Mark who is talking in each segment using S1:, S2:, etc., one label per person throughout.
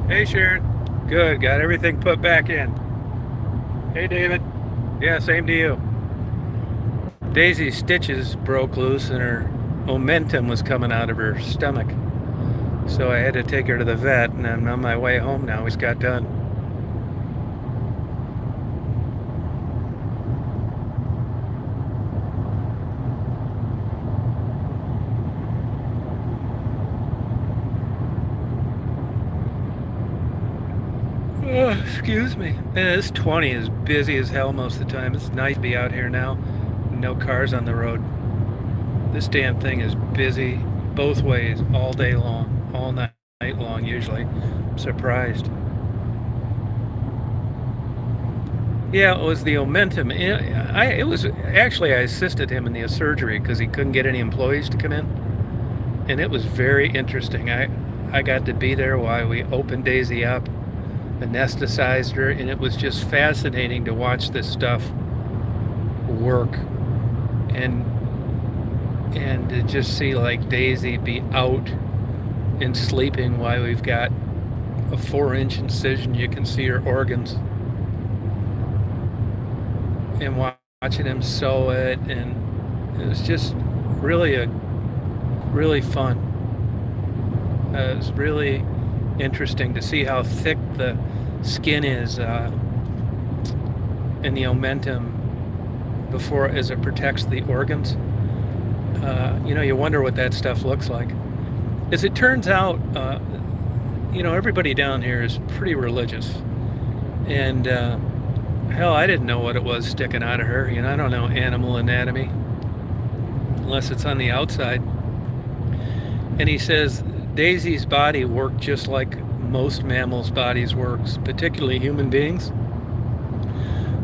S1: Hey Sharon. Good. Got everything put back in. Hey David. Yeah, same to you. Daisy's stitches broke loose and her momentum was coming out of her stomach. So I had to take her to the vet and I'm on my way home now. We just got done. Oh, excuse me. This 20 is busy as hell most of the time. It's nice to be out here now. No cars on the road. This damn thing is busy both ways all day long, all night long usually. I'm surprised. Yeah, it was the momentum. It was actually I assisted him in the surgery because he couldn't get any employees to come in, and it was very interesting. I got to be there while we opened Daisy up, anesthetized her, and it was just fascinating to watch this stuff work, and to just see like Daisy be out and sleeping while we've got a 4-inch incision. You can see her organs, and watching him sew it, and it was just really fun. It was really interesting to see how thick the skin is and the omentum before as it protects the organs. You wonder what that stuff looks like. As it turns out, everybody down here is pretty religious, and hell, I didn't know what it was sticking out of her. I don't know animal anatomy unless it's on the outside. And he says Daisy's body worked just like most mammals' bodies works, particularly human beings.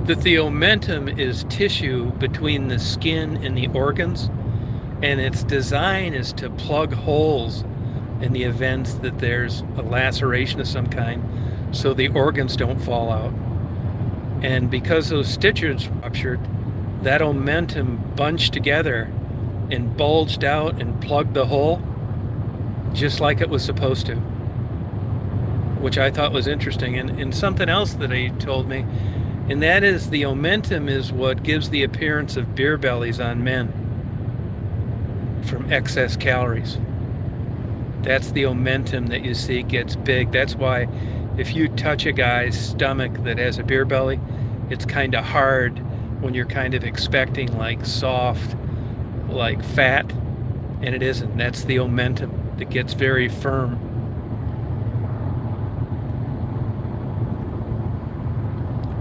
S1: That the omentum is tissue between the skin and the organs, and its design is to plug holes in the events that there's a laceration of some kind so the organs don't fall out. And because those stitches ruptured, that omentum bunched together and bulged out and plugged the hole just like it was supposed to, which I thought was interesting. And something else that he told me, and that is the omentum is what gives the appearance of beer bellies on men from excess calories. That's the omentum that you see gets big. That's why if you touch a guy's stomach that has a beer belly, it's kind of hard when you're kind of expecting like soft, like fat, and it isn't. That's the omentum that gets very firm.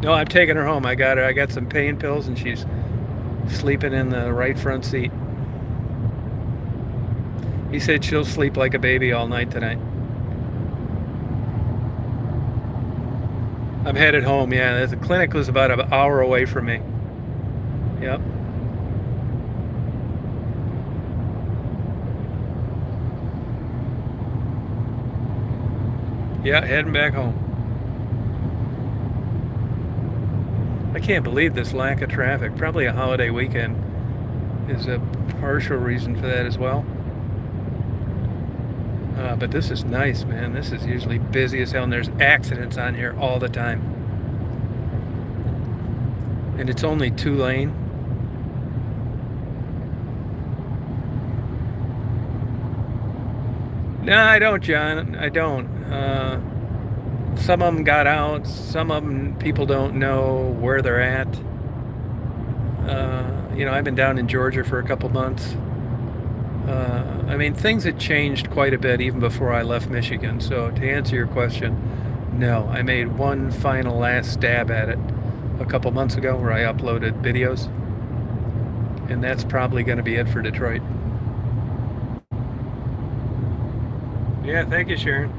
S1: No, I'm taking her home. I got some pain pills, and she's sleeping in the right front seat. He said she'll sleep like a baby all night tonight. I'm headed home. Yeah, the clinic was about an hour away from me. Yep. Yeah, heading back home. I can't believe this lack of traffic. Probably a holiday weekend is a partial reason for that as well. But this is nice, man. This is usually busy as hell, and there's accidents on here all the time. And it's only 2-lane. No, I don't, John. I don't. Some of them got out. Some of them people don't know where they're at. I've been down in Georgia for a couple months. Things had changed quite a bit even before I left Michigan. So to answer your question, no. I made one final last stab at it a couple months ago where I uploaded videos. And that's probably going to be it for Detroit. Yeah, thank you, Sharon.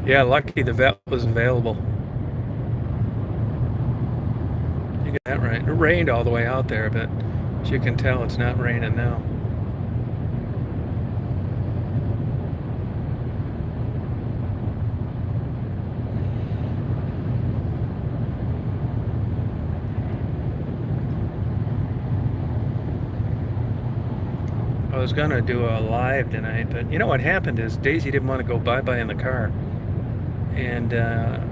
S1: Yeah, lucky the vet was available. You get that right. It rained all the way out there, but as you can tell, it's not raining now. I was gonna do a live tonight, but you know what happened is Daisy didn't want to go bye-bye in the car, and I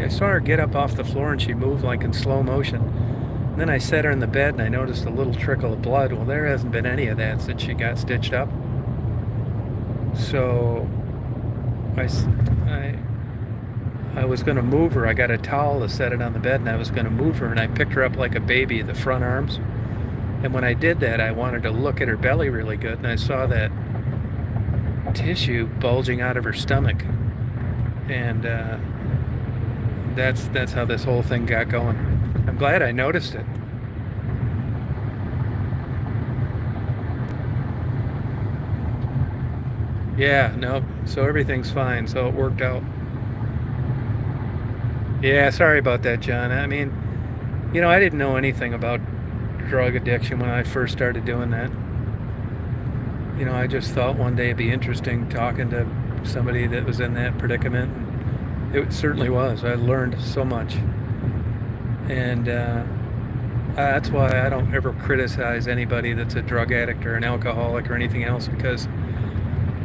S1: saw her get up off the floor and she moved like in slow motion. And then I set her in the bed and I noticed a little trickle of blood. Well, there hasn't been any of that since she got stitched up. So I, I, I was going to move her. I got a towel to set it on the bed and I was going to move her, and I picked her up like a baby, the front arms. And when I did that, I wanted to look at her belly really good, and I saw that tissue bulging out of her stomach. And that's how this whole thing got going. I'm glad I noticed it. Yeah, no, so everything's fine. So it worked out. Yeah, sorry about that, John. I mean, I didn't know anything about drug addiction when I first started doing that. I just thought one day it'd be interesting talking to somebody that was in that predicament. It certainly was. I learned so much. And that's why I don't ever criticize anybody that's a drug addict or an alcoholic or anything else, because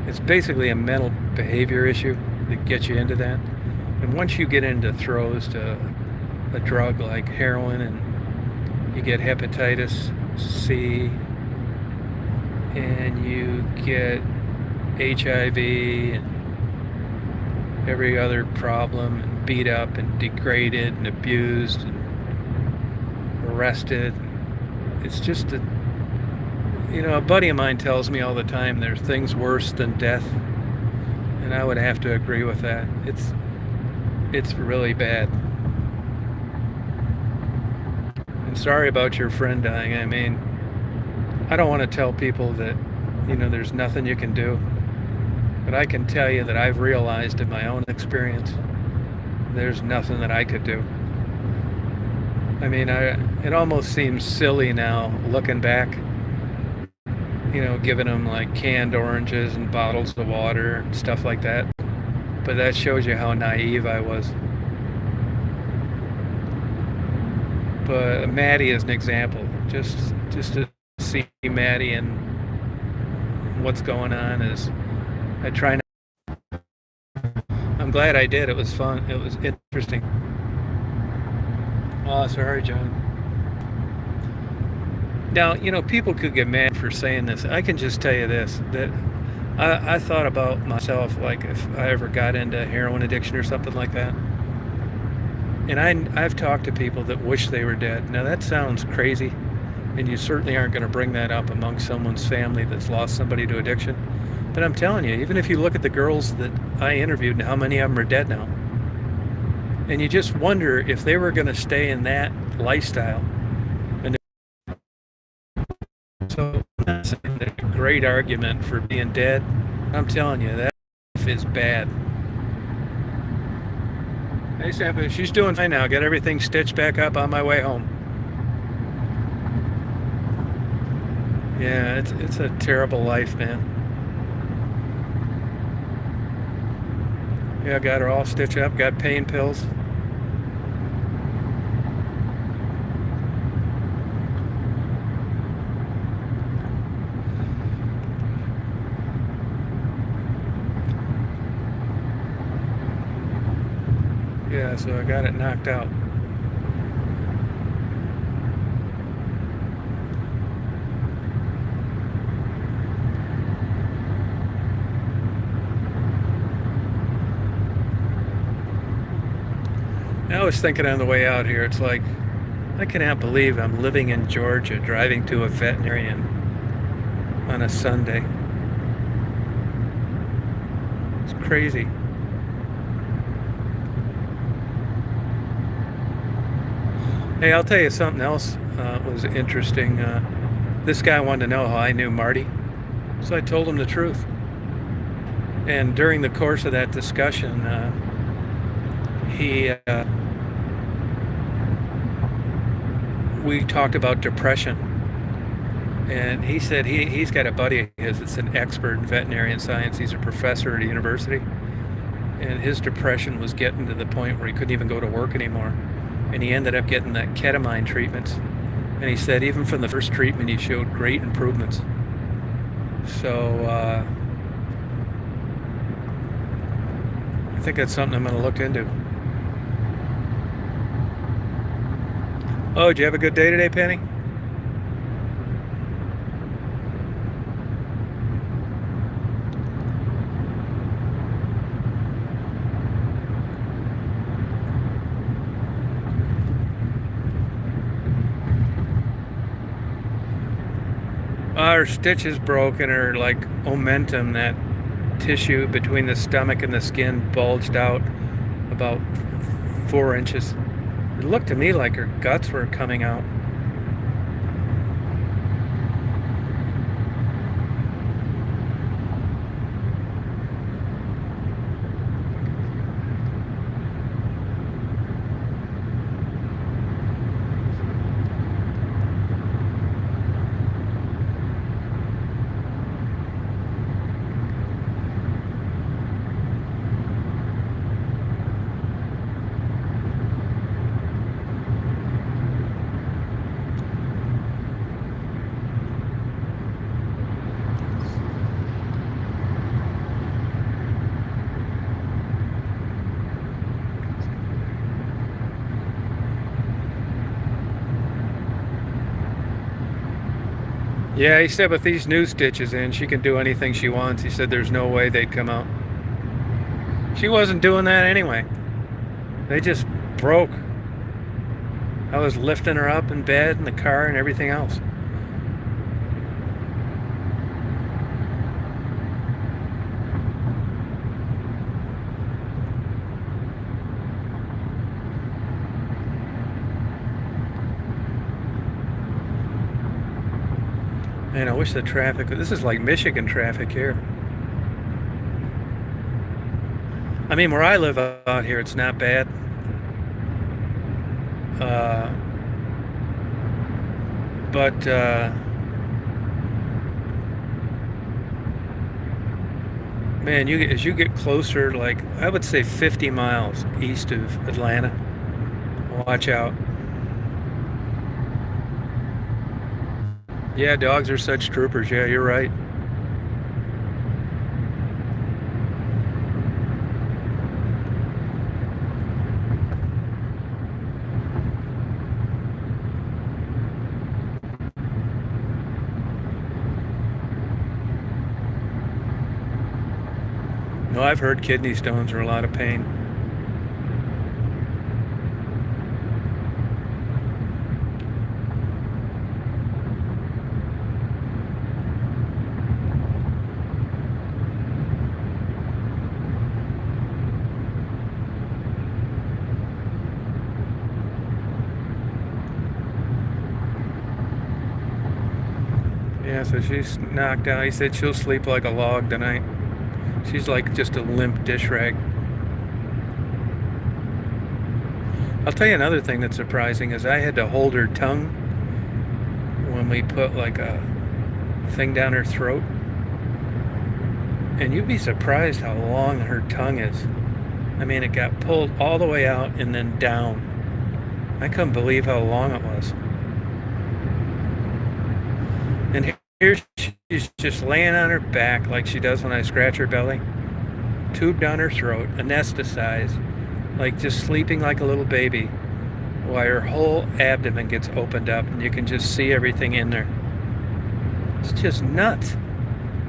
S1: it's basically a mental behavior issue that gets you into that. And once you get into throes to a drug like heroin, and you get hepatitis C, and you get HIV and every other problem, and beat up and degraded and abused and arrested, it's just a buddy of mine tells me all the time there's things worse than death, and I would have to agree with that. It's really bad. And sorry about your friend dying. I mean, I don't want to tell people that there's nothing you can do, but I can tell you that I've realized in my own experience there's nothing that I could do. I mean, it almost seems silly now looking back, giving them like canned oranges and bottles of water and stuff like that. But that shows you how naive I was. But Maddie is an example. Just to see Maddie and what's going on is, I try not. I'm glad I did. It was fun. It was interesting. Oh, sorry, John. Now, people could get mad for saying this. I can just tell you this, that I thought about myself, like if I ever got into heroin addiction or something like that. And I've talked to people that wish they were dead. Now, that sounds crazy, and you certainly aren't going to bring that up among someone's family that's lost somebody to addiction. But I'm telling you, even if you look at the girls that I interviewed and how many of them are dead now, and you just wonder if they were going to stay in that lifestyle. And so that's a great argument for being dead. I'm telling you, that is bad. Hey, Sampa, she's doing fine now. Got everything stitched back up on my way home. Yeah, it's a terrible life, man. Yeah, got her all stitched up, got pain pills. Yeah, so I got it knocked out. I was thinking on the way out here, it's like, I cannot believe I'm living in Georgia, driving to a veterinarian on a Sunday. It's crazy. Hey, I'll tell you something else was interesting. This guy wanted to know how I knew Marty, so I told him the truth. And during the course of that discussion, we talked about depression, and he said he's got a buddy of his that's an expert in veterinarian science. He's a professor at a university, and his depression was getting to the point where he couldn't even go to work anymore, and he ended up getting that ketamine treatments, And he said even from the first treatment, he showed great improvements. So I think that's something I'm going to look into. Oh, did you have a good day today, Penny? Her stitches broke and her like omentum, that tissue between the stomach and the skin, bulged out about 4 inches. It looked to me like her guts were coming out. Yeah, he said with these new stitches in, she can do anything she wants. He said there's no way they'd come out. She wasn't doing that anyway. They just broke. I was lifting her up in bed, in the car, and everything else. Man, I wish the traffic, this is like Michigan traffic here. I mean, where I live out here, it's not bad. Uh, but man, as you get closer, like I would say 50 miles east of Atlanta, watch out. Yeah, dogs are such troopers. Yeah, you're right. No, I've heard kidney stones are a lot of pain. Yeah, so she's knocked out. He said she'll sleep like a log tonight. She's like just a limp dish rag. I'll tell you another thing that's surprising is I had to hold her tongue when we put like a thing down her throat. And you'd be surprised how long her tongue is. I mean, it got pulled all the way out and then down. I couldn't believe how long it was. And here she's just laying on her back like she does when I scratch her belly, tube down her throat, anesthetized, like just sleeping like a little baby, while her whole abdomen gets opened up and you can just see everything in there. It's just nuts.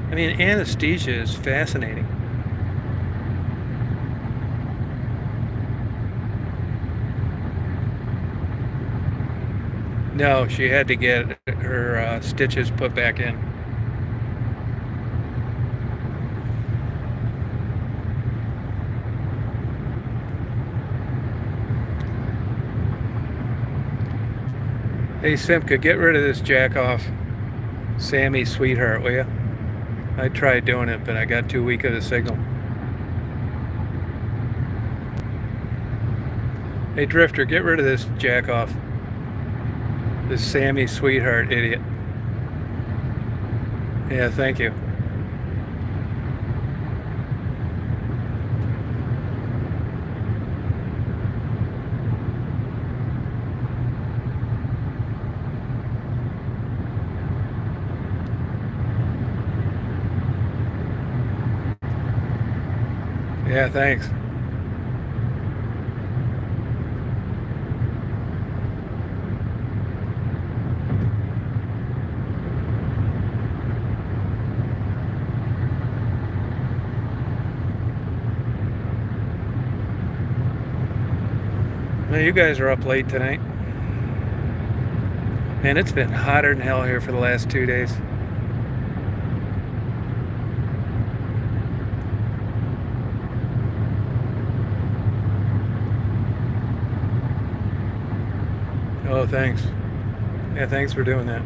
S1: I mean, anesthesia is fascinating. No, she had to get her stitches put back in. Hey, Simka, get rid of this jack off. Sammy, sweetheart, will you? I tried doing it, but I got too weak of a signal. Hey, Drifter, get rid of this jack off. This Sammy, sweetheart, idiot. Yeah, thank you. Yeah, thanks. Well, you guys are up late tonight. Man, it's been hotter than hell here for the last 2 days. Oh, thanks. Yeah, thanks for doing that.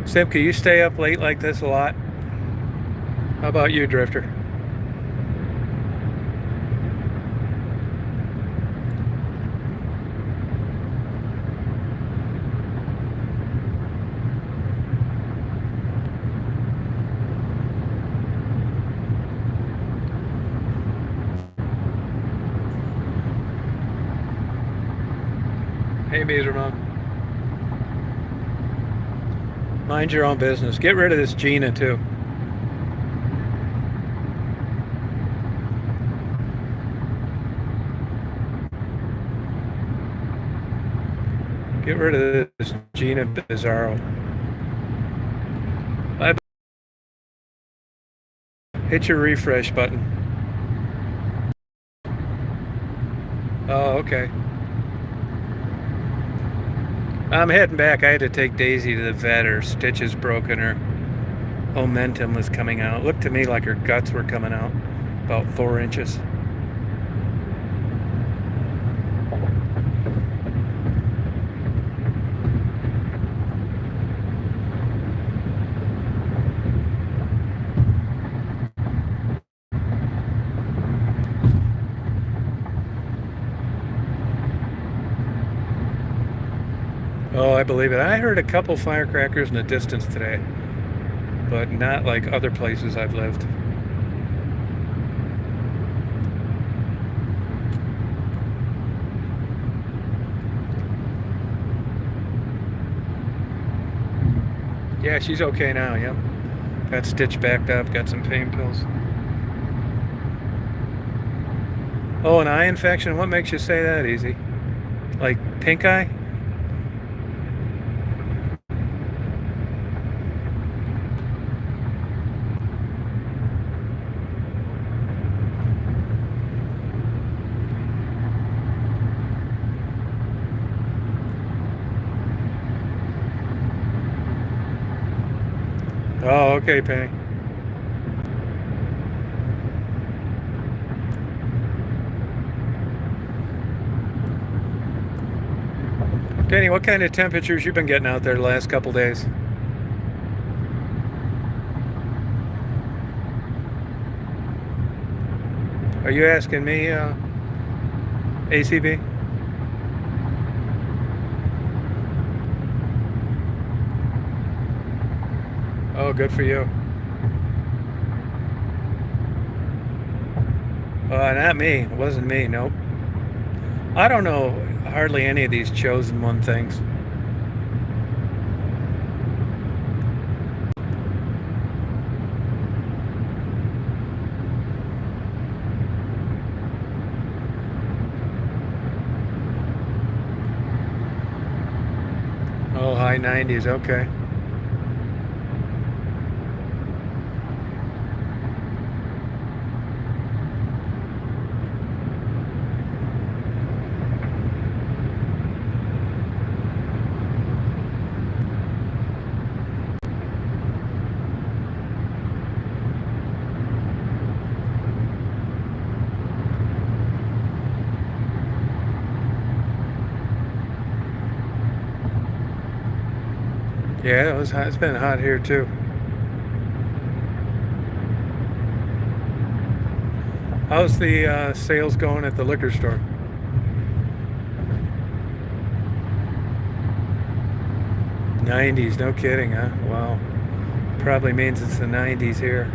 S1: Simka, you stay up late like this a lot? How about you, Drifter? Hey, Beezer Mom. Mind your own business. Get rid of this Gina, too. Get rid of this Gina Bizarro. Hit your refresh button. Oh, okay. I'm heading back. I had to take Daisy to the vet. Her stitches broken. Her omentum was coming out. It looked to me like her guts were coming out about 4 inches. Oh, I believe it. I heard a couple firecrackers in the distance today, but not like other places I've lived. Yeah, she's okay now, yep. Got stitched backed up, got some pain pills. Oh, an eye infection? What makes you say that, Easy? Like pink eye? Oh, okay, Penny. Penny, what kind of temperatures you been getting out there the last couple days? Are you asking me, ACB? Oh, good for you. Not me. It wasn't me, nope. I don't know hardly any of these chosen one things. Oh, high 90s, okay. Yeah, it was hot. It's been hot here too. How's the sales going at the liquor store? '90s, no kidding, huh? Wow. Probably means it's the '90s here.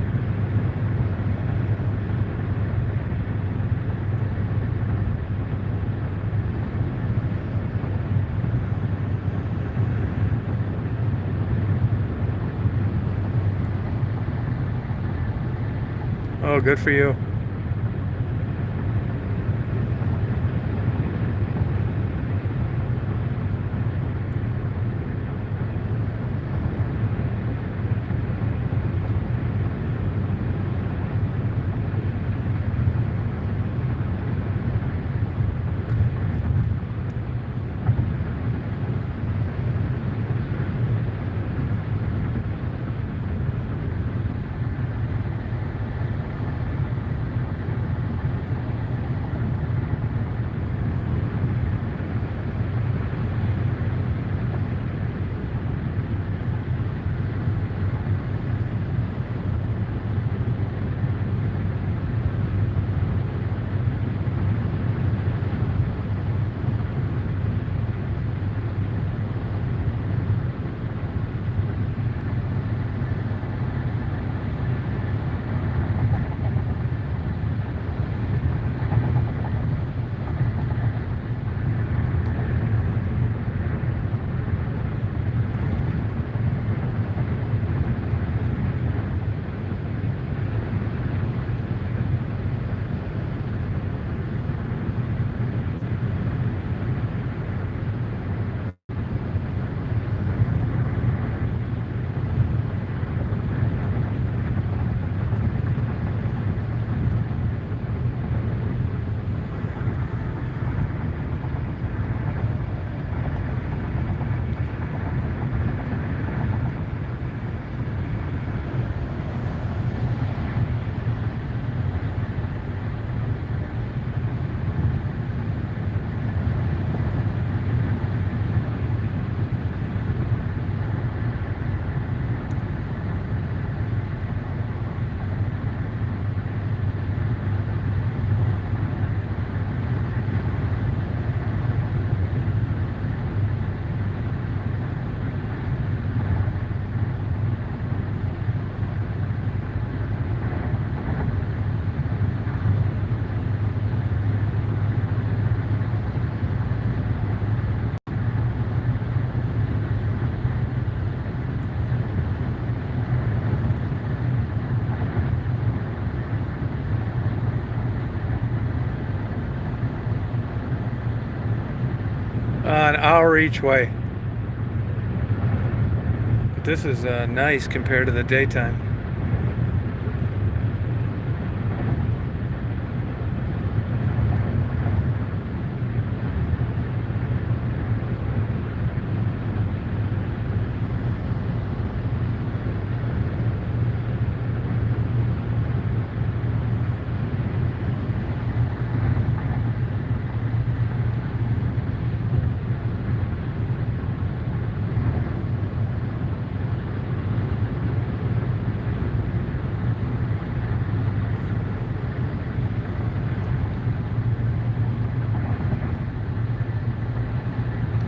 S1: Oh, good for you. An hour each way. But this is nice compared to the daytime.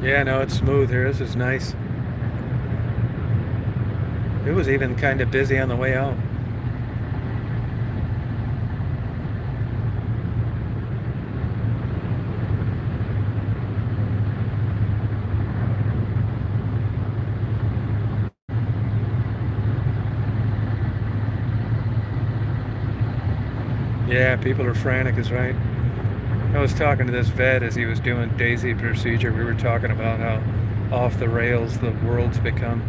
S1: Yeah, no, it's smooth here. This is nice. It was even kind of busy on the way out. Yeah, people are frantic, is right. I was talking to this vet as he was doing Daisy procedure. We were talking about how off the rails the world's become.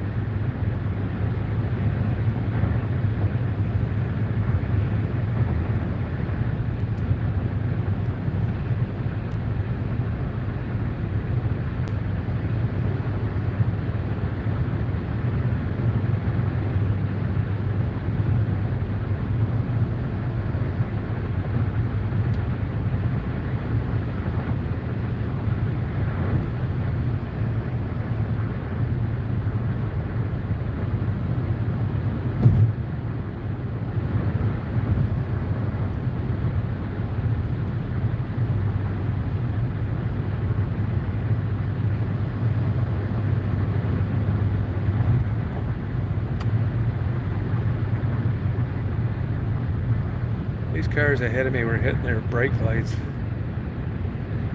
S1: These cars ahead of me were hitting their brake lights.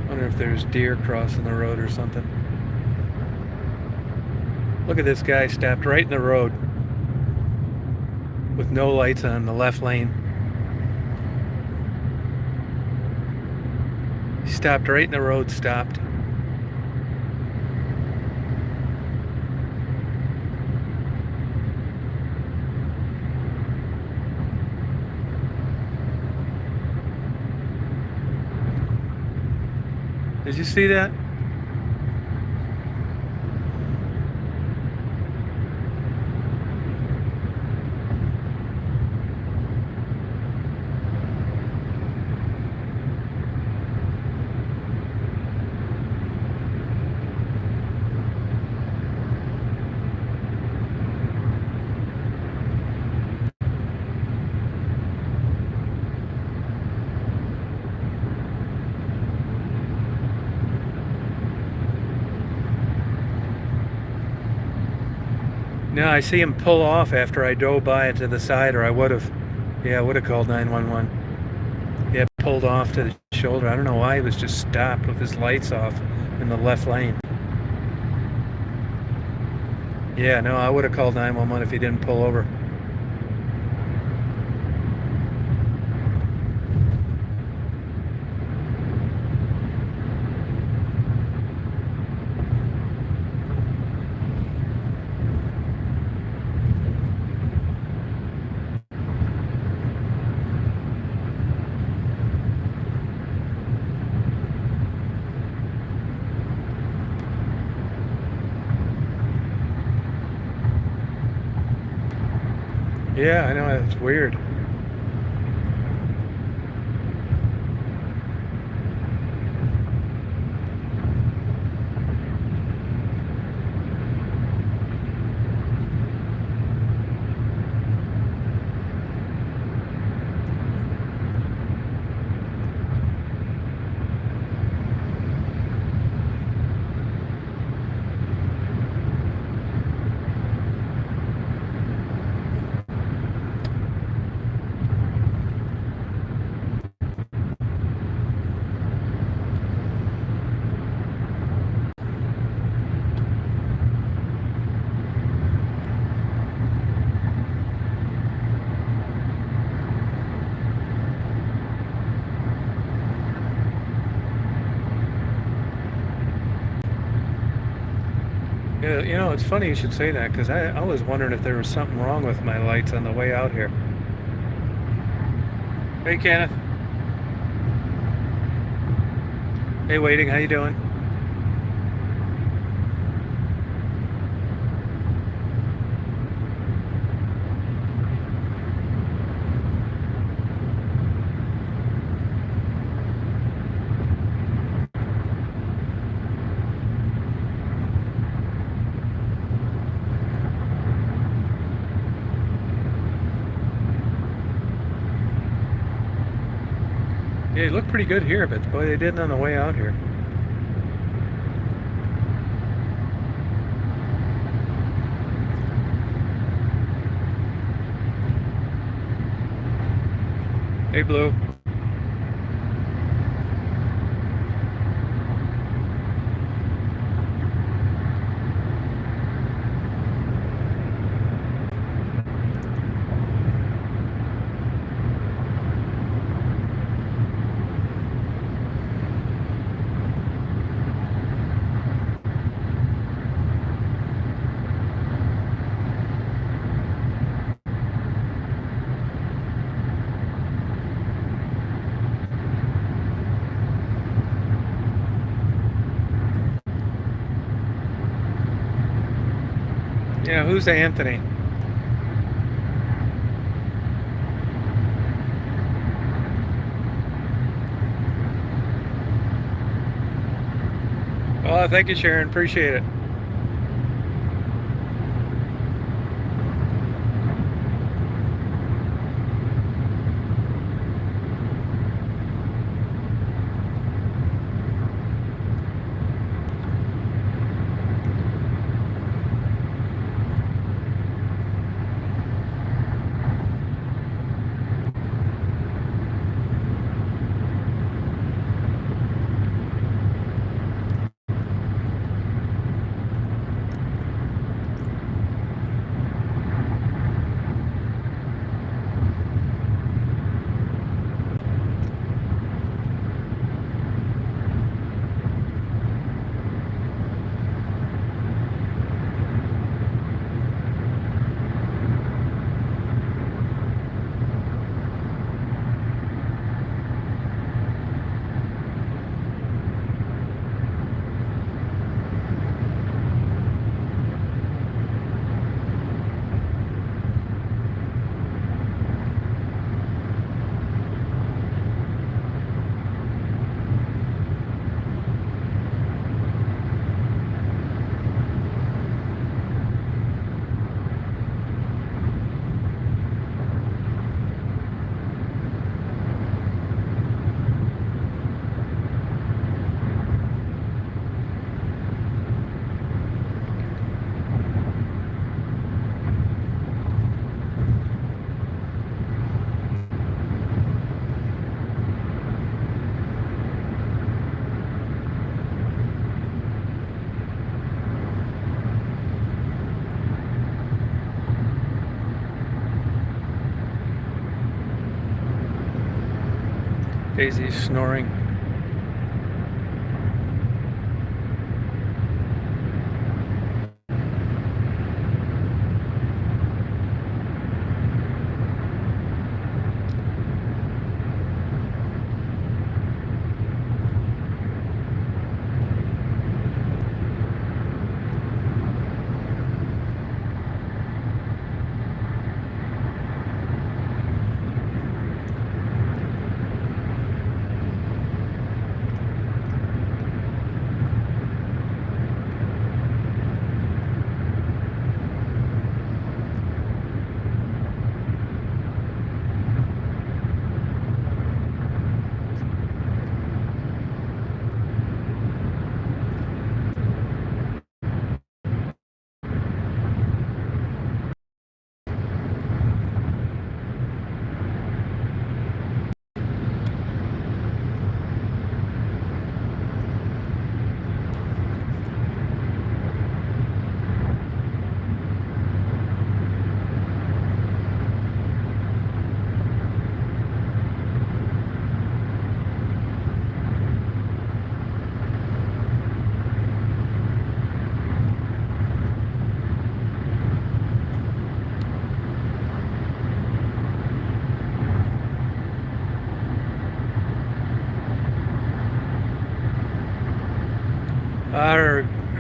S1: Wonder if there's deer crossing the road or something. Look at this guy stopped right in the road with no lights on the left lane. He stopped right in the road, stopped. Did you see that? No, I see him pull off after I drove by it to the side, or I would have. Yeah, I would have called 911. Yeah, pulled off to the shoulder. I don't know why he was just stopped with his lights off in the left lane. Yeah, no, I would have called 911 if he didn't pull over. Yeah, I know, it's weird. Yeah, you know, it's funny you should say that because I was wondering if there was something wrong with my lights on the way out here. Hey, Kenneth. Hey, Waiting. How you doing? Yeah, you look pretty good here, but boy, they didn't on the way out here. Hey, Blue. Yeah, who's Anthony? Oh, thank you, Sharon. Appreciate it. Daisy's snoring.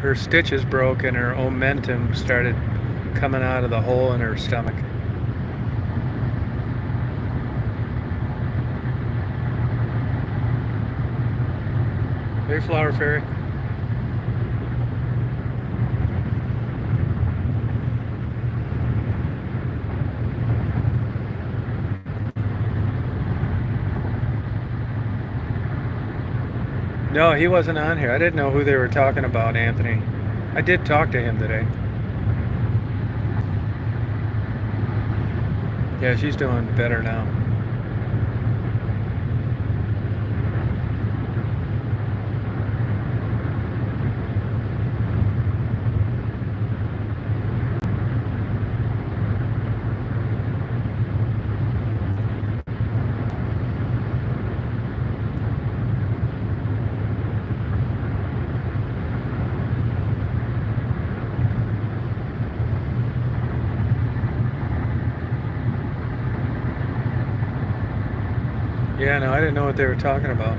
S1: Her stitches broke and her omentum started coming out of the hole in her stomach. Hey, Flower Fairy. No, he wasn't on here. I didn't know who they were talking about, Anthony. I did talk to him today. Yeah, she's doing better now. Yeah, no, I didn't know what they were talking about.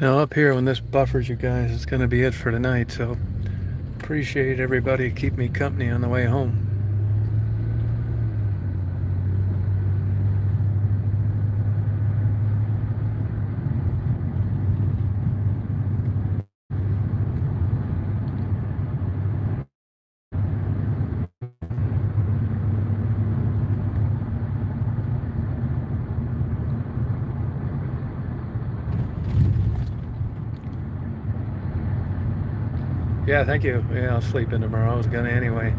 S1: Now up here, when this buffers you guys, it's going to be it for tonight. So appreciate everybody keep me company on the way home. Yeah, thank you. Yeah, I'll sleep in tomorrow. I was gonna anyway.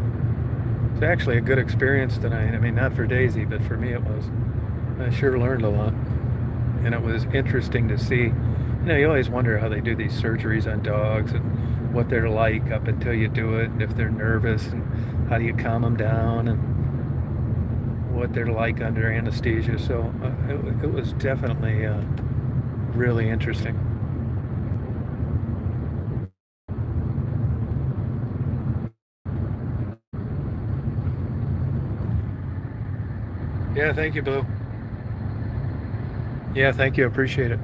S1: It's actually a good experience tonight. I mean, not for Daisy, but for me it was. I sure learned a lot. And it was interesting to see. You always wonder how they do these surgeries on dogs and what they're like up until you do it, and if they're nervous, and how do you calm them down, and what they're like under anesthesia. So it was definitely really interesting. Yeah, thank you, Blue. Yeah, thank you. I appreciate it.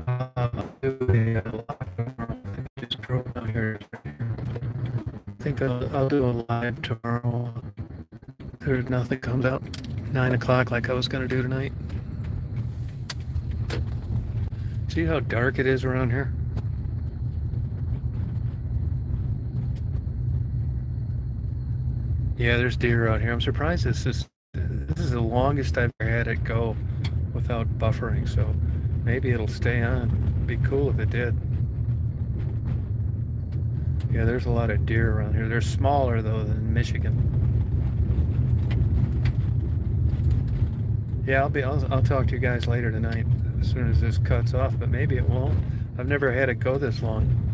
S1: I'll do a live tomorrow. I just drove down here. I think I'll do a live tomorrow. There's nothing comes out 9 o'clock like I was going to do tonight. See how dark it is around here? Yeah, there's deer out here. I'm surprised this is the longest I've ever had it go without buffering, so maybe it'll stay on. It'd be cool if it did. Yeah, there's a lot of deer around here. They're smaller though than Michigan. Yeah, I'll talk to you guys later tonight as soon as this cuts off, but maybe it won't. I've never had it go this long.